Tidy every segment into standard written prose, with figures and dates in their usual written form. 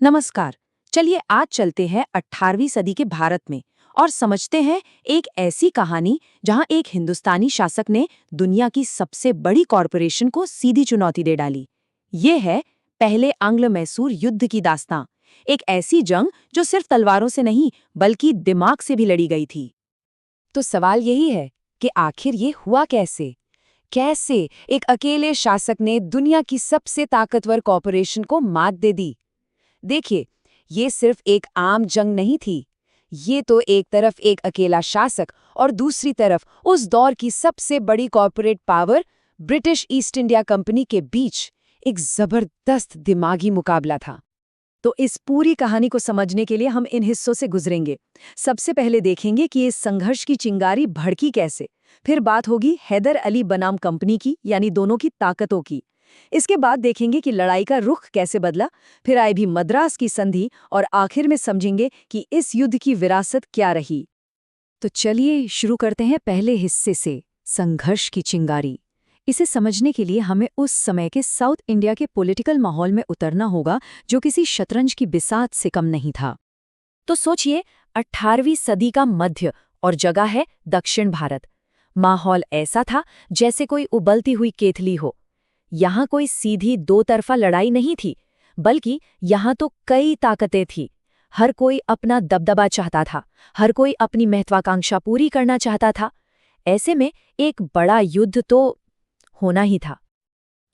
नमस्कार। चलिए आज चलते हैं 18वीं सदी के भारत में और समझते हैं एक ऐसी कहानी जहां एक हिंदुस्तानी शासक ने दुनिया की सबसे बड़ी कॉरपोरेशन को सीधी चुनौती दे डाली। ये है पहले आंग्ल मैसूर युद्ध की दास्तां, एक ऐसी जंग जो सिर्फ तलवारों से नहीं बल्कि दिमाग से भी लड़ी गई थी। तो सवाल यही है कि आखिर ये हुआ कैसे? कैसे एक अकेले शासक ने दुनिया की सबसे ताकतवर कॉरपोरेशन को मात दे दी? देखिए, ये सिर्फ एक आम जंग नहीं थी। ये तो एक तरफ एक अकेला शासक और दूसरी तरफ उस दौर की सबसे बड़ी corporate power British east India company के बीच एक जबरदस्त दिमागी मुकाबला था। तो इस पूरी कहानी को समझने के लिए हम इन हिस्सों से गुजरेंगे। सबसे पहले देखेंगे कि इस संघर्ष की चिंगारी भड़की कैसे। फिर बात होगी हैदर अली बनाम कंपनी की, यानी दोनों की ताकतों की। इसके बाद देखेंगे कि लड़ाई का रुख कैसे बदला। फिर आई भी मद्रास की संधि और आखिर में समझेंगे कि इस युद्ध की विरासत क्या रही। तो चलिए शुरू करते हैं पहले हिस्से से, संघर्ष की चिंगारी। इसे समझने के लिए हमें उस समय के साउथ इंडिया के पॉलिटिकल माहौल में उतरना होगा, जो किसी शतरंज की बिसात से कम नहीं था। तो सोचिए, 18वीं सदी का मध्य और जगह है दक्षिण भारत। माहौल ऐसा था जैसे कोई उबलती हुई केतली हो। यहाँ कोई सीधी दो तरफा लड़ाई नहीं थी, बल्कि यहाँ तो कई ताकतें थीं। हर कोई अपना दबदबा चाहता था, हर कोई अपनी महत्वाकांक्षा पूरी करना चाहता था। ऐसे में एक बड़ा युद्ध तो होना ही था।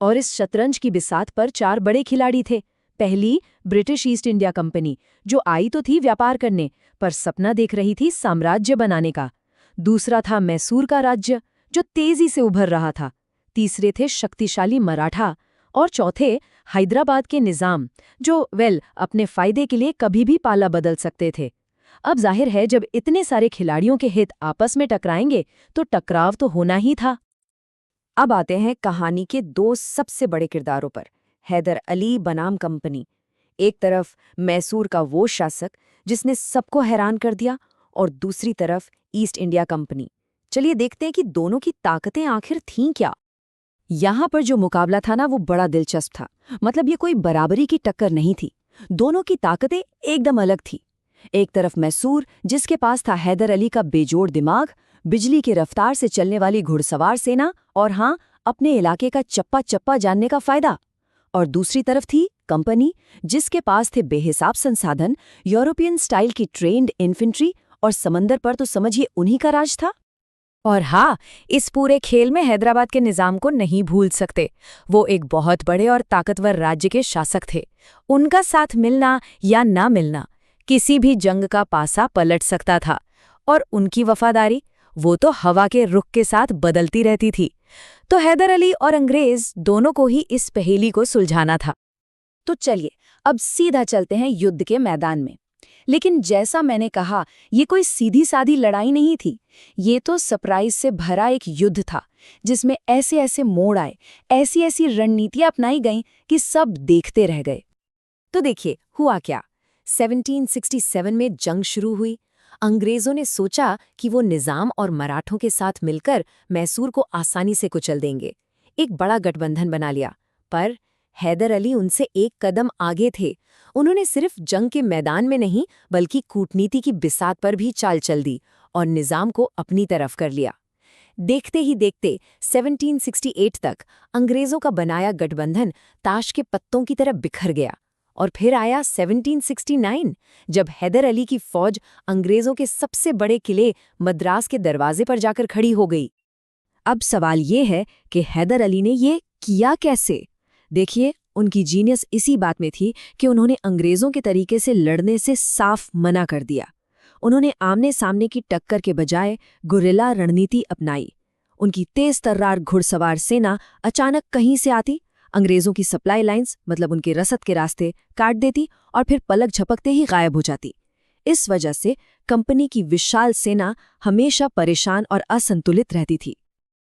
और इस शतरंज की बिसात पर चार बड़े खिलाड़ी थे। पहली, ब्रिटिश ईस्ट इंडिया कंपनी, जो आई तो थी व्यापार करने, पर सपना देख रही थी साम्राज्य बनाने का। दूसरा था मैसूर का राज्य, जो तेजी से उभर रहा था। तीसरे थे शक्तिशाली मराठा और चौथे हैदराबाद के निजाम, जो अपने फायदे के लिए कभी भी पाला बदल सकते थे। अब जाहिर है, जब इतने सारे खिलाड़ियों के हित आपस में टकराएंगे तो टकराव तो होना ही था। अब आते हैं कहानी के दो सबसे बड़े किरदारों पर, हैदर अली बनाम कंपनी। एक तरफ मैसूर का वो शासक जिसने सबको हैरान कर दिया, और दूसरी तरफ ईस्ट इंडिया कंपनी। चलिए देखते हैं कि दोनों की ताकतें आखिर थीं क्या। यहाँ पर जो मुकाबला था ना, वो बड़ा दिलचस्प था। मतलब ये कोई बराबरी की टक्कर नहीं थी, दोनों की ताकतें एकदम अलग थी। एक तरफ मैसूर, जिसके पास था हैदर अली का बेजोड़ दिमाग, बिजली की रफ्तार से चलने वाली घुड़सवार सेना और हाँ, अपने इलाके का चप्पा चप्पा जानने का फायदा। और दूसरी तरफ थी कंपनी, जिसके पास थे बेहिसाब संसाधन, यूरोपियन स्टाइल की ट्रेन्ड इन्फेंट्री और समंदर पर तो समझिए उन्हीं का राज था। और हाँ, इस पूरे खेल में हैदराबाद के निजाम को नहीं भूल सकते। वो एक बहुत बड़े और ताकतवर राज्य के शासक थे। उनका साथ मिलना या ना मिलना किसी भी जंग का पासा पलट सकता था। और उनकी वफादारी, वो तो हवा के रुख के साथ बदलती रहती थी। तो हैदर अली और अंग्रेज दोनों को ही इस पहेली को सुलझाना था। तो चलिए अब सीधा चलते हैं युद्ध के मैदान में। लेकिन जैसा मैंने कहा, ये कोई सीधी साधी लड़ाई नहीं थी। ये तो सरप्राइज से भरा एक युद्ध था, जिसमें ऐसे ऐसे मोड़ आए, ऐसी ऐसी रणनीतियां अपनाई गईं कि सब देखते रह गए। तो देखिए हुआ क्या। 1767 में जंग शुरू हुई। अंग्रेजों ने सोचा कि वो निजाम और मराठों के साथ मिलकर मैसूर को आसानी से कुचल देंगे। एक बड़ा गठबंधन बना लिया। पर हैदर अली उनसे एक कदम आगे थे। उन्होंने सिर्फ जंग के मैदान में नहीं, बल्कि कूटनीति की बिसात पर भी चाल चल दी और निजाम को अपनी तरफ कर लिया। देखते ही देखते 1768 तक अंग्रेजों का बनाया गठबंधन ताश के पत्तों की तरह बिखर गया। और फिर आया 1769, जब हैदर अली की फौज अंग्रेजों के सबसे बड़े किले मद्रास के दरवाजे पर जाकर खड़ी हो गई। अब सवाल ये है कि हैदर अली ने ये किया कैसे। देखिए, उनकी जीनियस इसी बात में थी कि उन्होंने अंग्रेजों के तरीके से लड़ने से साफ मना कर दिया। उन्होंने आमने सामने की टक्कर के बजाय गुरिल्ला रणनीति अपनाई। उनकी तेज तर्रार घुड़सवार सेना अचानक कहीं से आती, अंग्रेजों की सप्लाई लाइंस, मतलब उनके रसद के रास्ते, काट देती और फिर पलक झपकते ही गायब हो जाती। इस वजह से कंपनी की विशाल सेना हमेशा परेशान और असंतुलित रहती थी।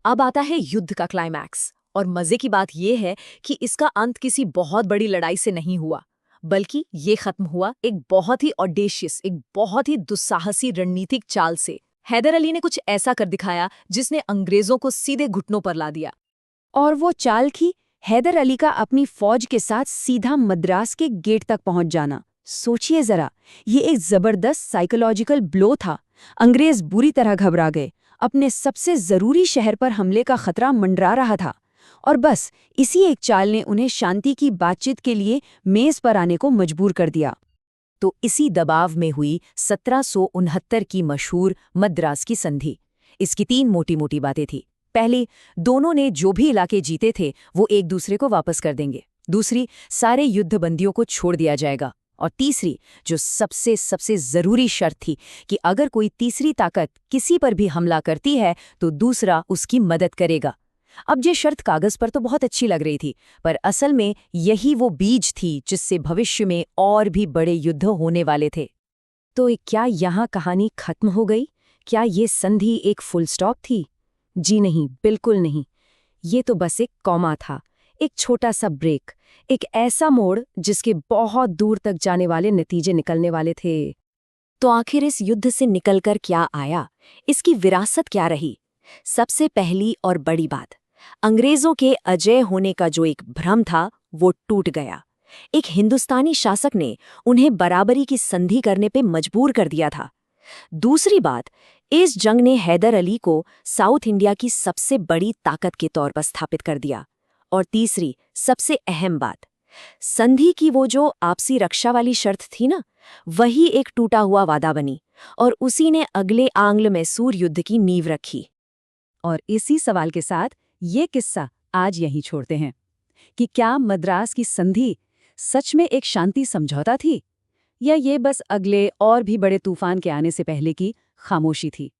अब आता है युद्ध का क्लाइमैक्स, और मजे की बात यह है कि इसका अंत किसी बहुत बड़ी लड़ाई से नहीं हुआ, बल्कि ये खत्म हुआ एक बहुत ही ऑडेशियस, एक बहुत ही दुस्साहसी रणनीतिक चाल से। हैदर अली ने कुछ ऐसा कर दिखाया जिसने अंग्रेजों को सीधे घुटनों पर ला दिया। और वो चाल थी हैदर अली का अपनी फौज के साथ सीधा मद्रास के गेट तक पहुंच जाना, सोचिए जरा, ये एक जबरदस्त साइकोलॉजिकल ब्लो था। अंग्रेज बुरी तरह घबरा गए, अपने सबसे जरूरी शहर पर हमले का खतरा मंडरा रहा था, और बस इसी एक चाल ने उन्हें शांति की बातचीत के लिए मेज पर आने को मजबूर कर दिया। तो इसी दबाव में हुई 1769 की मशहूर मद्रास की संधि। इसकी 3 मोटी-मोटी बातें थी। पहली, दोनों ने जो भी इलाके जीते थे वो एक दूसरे को वापस कर देंगे। दूसरी, सारे युद्धबंदियों को छोड़ दिया जाएगा। और तीसरी, जो सबसे जरूरी शर्त थी, कि अगर कोई तीसरी ताकत किसी पर भी हमला करती है तो दूसरा उसकी मदद करेगा। अब ये शर्त कागज पर तो बहुत अच्छी लग रही थी, पर असल में यही वो बीज थी जिससे भविष्य में और भी बड़े युद्ध होने वाले थे। तो क्या यहाँ कहानी खत्म हो गई? क्या ये संधि एक फुल स्टॉप थी? जी नहीं, बिल्कुल नहीं। ये तो बस एक कॉमा था, एक छोटा सा ब्रेक, एक ऐसा मोड़ जिसके बहुत दूर तक जाने वाले नतीजे निकलने वाले थे। तो आखिर इस युद्ध से निकलकर क्या आया? इसकी विरासत क्या रही? सबसे पहली और बड़ी बात, अंग्रेजों के अजय होने का जो एक भ्रम था वो टूट गया। एक हिंदुस्तानी शासक ने उन्हें बराबरी की संधि करने पे मजबूर कर दिया था। दूसरी बात, इस जंग ने हैदर अली को साउथ इंडिया की सबसे बड़ी ताकत के तौर पर स्थापित कर दिया। और तीसरी, सबसे अहम बात, संधि की वो जो आपसी रक्षा वाली शर्त थी ना, वही एक टूटा हुआ वादा बनी, और उसी ने अगले आंग्ल मैसूर युद्ध की नींव रखी। और इसी सवाल के साथ ये किस्सा आज यहीं छोड़ते हैं कि क्या मद्रास की संधि सच में एक शांति समझौता थी, या ये बस अगले और भी बड़े तूफान के आने से पहले की खामोशी थी?